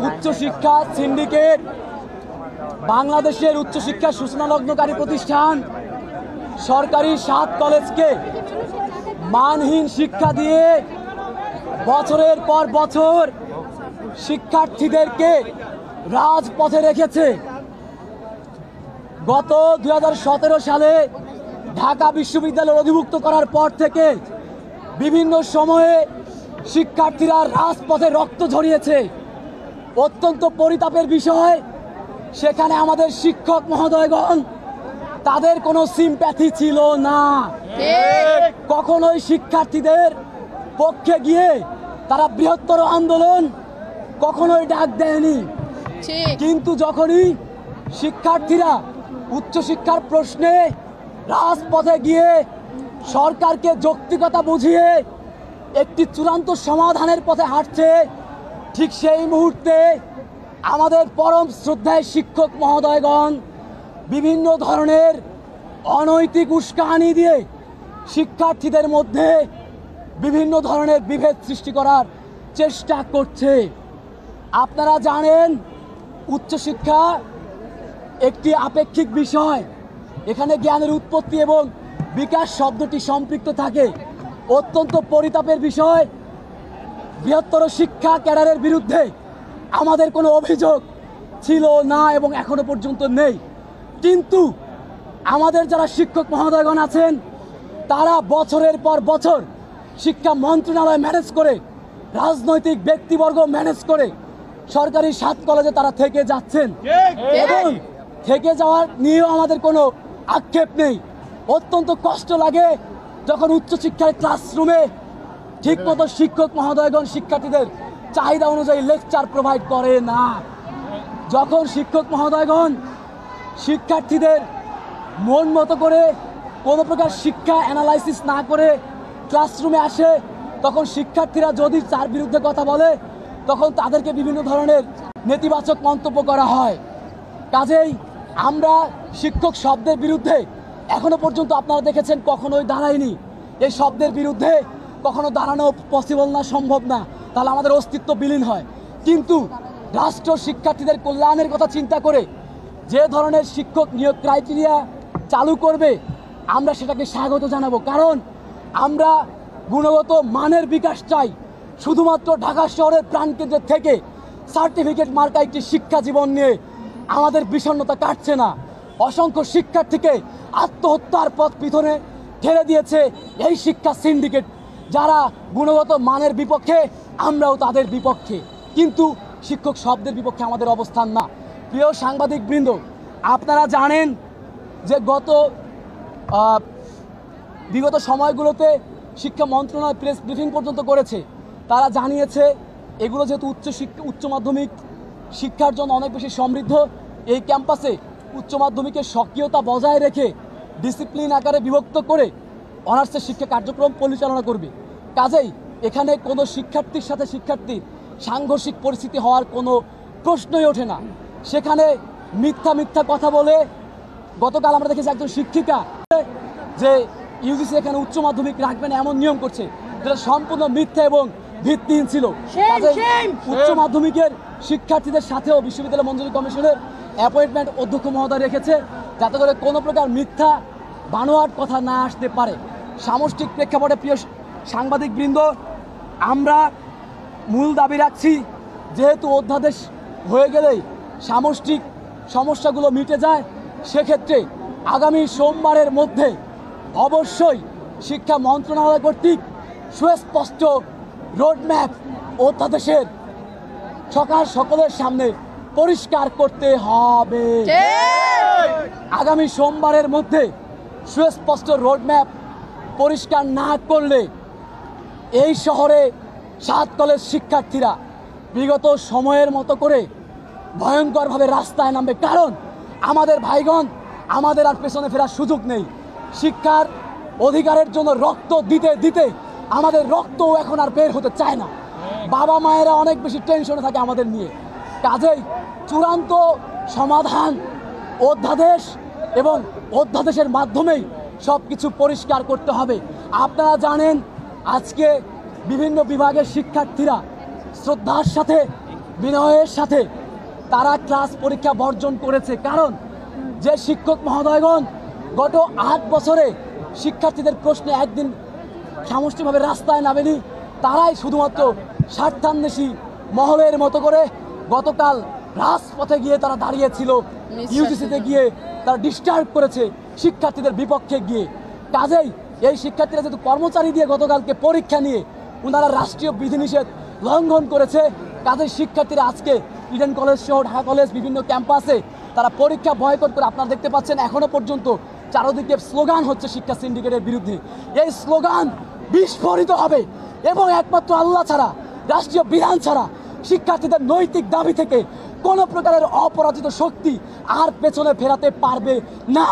উচ্চশিক্ষা সিন্ডিকেট বাংলাদেশের উচ্চশিক্ষা সূচনালগ্নকারী প্রতিষ্ঠান সরকারি 7 কলেজকে মানহীন শিক্ষা দিয়ে বছরের পর বছর শিক্ষার্থীদেরকে রাজপথে রেখেছে। গত 2017 সালে ঢাকা বিশ্ববিদ্যালয় অধিভুক্ত করার পর থেকে বিভিন্ন সময়ে শিক্ষার্থীরা রাজপথে রক্ত ঝরিয়েছে। অত্যন্ত পরিতাপের বিষয়, সেখানে আমাদের শিক্ষক মহোদয়গণ তাদের কোনো সিম্প্যাথি ছিল না। কখনোই শিক্ষার্থীদের পক্ষে গিয়ে তারা বৃহত্তর আন্দোলন কখনোই ডাক দেয়নি। কিন্তু যখনই শিক্ষার্থীরা উচ্চশিক্ষার প্রশ্নে রাজপথে গিয়ে সরকারকে যৌক্তিকতা বুঝিয়ে একটি চূড়ান্ত সমাধানের পথে হাঁটছে, ঠিক সেই মুহূর্তে আমাদের পরম শ্রদ্ধায় শিক্ষক মহোদয়গণ বিভিন্ন ধরনের অনৈতিক উস্কানি দিয়ে শিক্ষার্থীদের মধ্যে বিভিন্ন ধরনের বিভেদ সৃষ্টি করার চেষ্টা করছে। আপনারা জানেন উচ্চশিক্ষা একটি আপেক্ষিক বিষয়, এখানে জ্ঞানের উৎপত্তি এবং বিকাশ শব্দটি সম্পৃক্ত থাকে। অত্যন্ত পরিতাপের বিষয়, বৃহত্তর শিক্ষা ক্যাডারের বিরুদ্ধে আমাদের কোনো অভিযোগ ছিল না এবং এখনো পর্যন্ত নেই। কিন্তু আমাদের যারা শিক্ষক মহোদয়গণ আছেন তারা বছরের পর বছর শিক্ষা মন্ত্রণালয় ম্যানেজ করে, রাজনৈতিক ব্যক্তিবর্গ ম্যানেজ করে সরকারি 7 কলেজে তারা থেকে যাচ্ছেন এবং থেকে যাওয়ার নিয়েও আমাদের কোনো আক্ষেপ নেই। অত্যন্ত কষ্ট লাগে যখন উচ্চশিক্ষার ক্লাসরুমে ঠিকমতো শিক্ষক মহোদয়গণ শিক্ষার্থীদের চাহিদা অনুযায়ী লেকচার প্রোভাইড করে না। যখন শিক্ষক মহোদয়গণ শিক্ষার্থীদের মন মতো করে কোনো প্রকার শিক্ষা অ্যানালাইসিস না করে ক্লাসরুমে আসে, তখন শিক্ষার্থীরা যদি তার বিরুদ্ধে কথা বলে তখন তাদেরকে বিভিন্ন ধরনের নেতিবাচক মন্তব্য করা হয়। কাজেই আমরা শিক্ষক শব্দের বিরুদ্ধে এখনো পর্যন্ত আপনারা দেখেছেন কখনোই দাঁড়াইনি। এই শব্দের বিরুদ্ধে কখনো দাঁড়ানো পসিবল না, সম্ভব না, তাহলে আমাদের অস্তিত্ব বিলীন হয়। কিন্তু রাষ্ট্র শিক্ষার্থীদের কল্যাণের কথা চিন্তা করে যে ধরনের শিক্ষক নিয়োগ ক্রাইটেরিয়া চালু করবে আমরা সেটাকে স্বাগত জানাবো, কারণ আমরা গুণগত মানের বিকাশ চাই। শুধুমাত্র ঢাকা শহরের প্রাণকেন্দ্রের থেকে সার্টিফিকেট মার্কা একটি শিক্ষা জীবন নিয়ে আমাদের বিষণ্ণতা কাটছে না। অসংখ্য শিক্ষার্থীকে আত্মহত্যার পথ পিছনে ঠেলে দিয়েছে এই শিক্ষা সিন্ডিকেট, যারা গুণগত মানের বিপক্ষে, আমরাও তাদের বিপক্ষে, কিন্তু শিক্ষক শব্দের বিপক্ষে আমাদের অবস্থান না। প্রিয় সাংবাদিক বৃন্দ, আপনারা জানেন যে বিগত সময়গুলোতে শিক্ষা মন্ত্রণালয় প্রেস ব্রিফিং পর্যন্ত করেছে। তারা জানিয়েছে এগুলো যেহেতু উচ্চ মাধ্যমিক শিক্ষার জন্য অনেক বেশি সমৃদ্ধ, এই ক্যাম্পাসে উচ্চ মাধ্যমিকের সক্রিয়তা বজায় রেখে ডিসিপ্লিন আকারে বিভক্ত করে অনার্সের শিক্ষা কার্যক্রম পরিচালনা করবে। কাজেই এখানে কোনো শিক্ষার্থীর সাথে শিক্ষার্থীর সাংঘর্ষিক পরিস্থিতি হওয়ার কোনো প্রশ্নই ওঠে না। সেখানে মিথ্যা কথা বলে গতকাল আমরা দেখেছি একজন শিক্ষিকা যে ইউজিসি এখানে উচ্চ মাধ্যমিক রাখবে না এমন নিয়ম করছে, যেটা সম্পূর্ণ মিথ্যা এবং ভিত্তিহীন ছিল। উচ্চ মাধ্যমিকের শিক্ষার্থীদের সাথেও বিশ্ববিদ্যালয় মঞ্জুরি কমিশনের অ্যাপয়েন্টমেন্ট অধ্যক্ষ মহোদয় রেখেছে, যাতে করে কোনো প্রকার মিথ্যা বানোয়াট কথা না আসতে পারে। সামষ্টিক প্রেক্ষাপটে প্রিয় সাংবাদিক বৃন্দ, আমরা মূল দাবি রাখছি, যেহেতু অধ্যাদেশ হয়ে গেলেই সামষ্টিক সমস্যাগুলো মিটে যায়, সেক্ষেত্রে আগামী সোমবারের মধ্যে অবশ্যই শিক্ষা মন্ত্রণালয় কর্তৃক সুস্পষ্ট রোডম্যাপ অধ্যাদেশের সকলের সামনে পরিষ্কার করতে হবে। আগামী সোমবারের মধ্যে সুস্পষ্ট রোডম্যাপ পরিষ্কার না করলে এই শহরে 7 কলেজ শিক্ষার্থীরা বিগত সময়ের মতো করে ভয়ঙ্করভাবে রাস্তায় নামবে। কারণ আমাদের ভাইগণ, আমাদের আর পেছনে ফেরার সুযোগ নেই। শিক্ষার অধিকারের জন্য রক্ত দিতে দিতে আমাদের রক্তও এখন আর বের হতে চায় না। বাবা মায়েরা অনেক বেশি টেনশনে থাকে আমাদের নিয়ে। কাজেই চূড়ান্ত সমাধান অধ্যাদেশ এবং অধ্যাদেশের মাধ্যমেই সব কিছু পরিষ্কার করতে হবে। আপনারা জানেন আজকে বিভিন্ন বিভাগের শিক্ষার্থীরা শ্রদ্ধার সাথে বিনয়ের সাথে তারা ক্লাস পরীক্ষা বর্জন করেছে। কারণ যে শিক্ষক মহোদয়গণ গত 8 বছরে শিক্ষার্থীদের প্রশ্নে একদিন সামষ্টিকভাবে রাস্তায় নামেনি, তারাই শুধুমাত্র স্বার্থান্বেষী মহলের মতো করে গতকাল রাজপথে গিয়ে তারা দাঁড়িয়েছিল, ইউজিসিতে গিয়ে তারা ডিস্টার্ব করেছে শিক্ষার্থীদের বিপক্ষে গিয়ে। কাজেই এই শিক্ষার্থীরা যেহেতু কর্মচারী দিয়ে গতকালকে পরীক্ষা নিয়ে ওনারা রাষ্ট্রীয় বিধিনিষেধ লঙ্ঘন করেছে, কাজেই শিক্ষার্থীরা আজকে ইডেন কলেজ সহ ঢাকা কলেজ বিভিন্ন ক্যাম্পাসে তারা পরীক্ষা বয়কট করে, আপনারা দেখতে পাচ্ছেন এখনো পর্যন্ত চারদিকে স্লোগান হচ্ছে শিক্ষা সিন্ডিকেটের বিরুদ্ধে। এই স্লোগান বিস্ফোরিত হবে এবং একমাত্র আল্লাহ ছাড়া, রাষ্ট্রীয় বিধান ছাড়া শিক্ষার্থীদের নৈতিক দাবি থেকে কোনো প্রকারের অপরাজিত শক্তি আর পেছনে ফেরাতে পারবে না।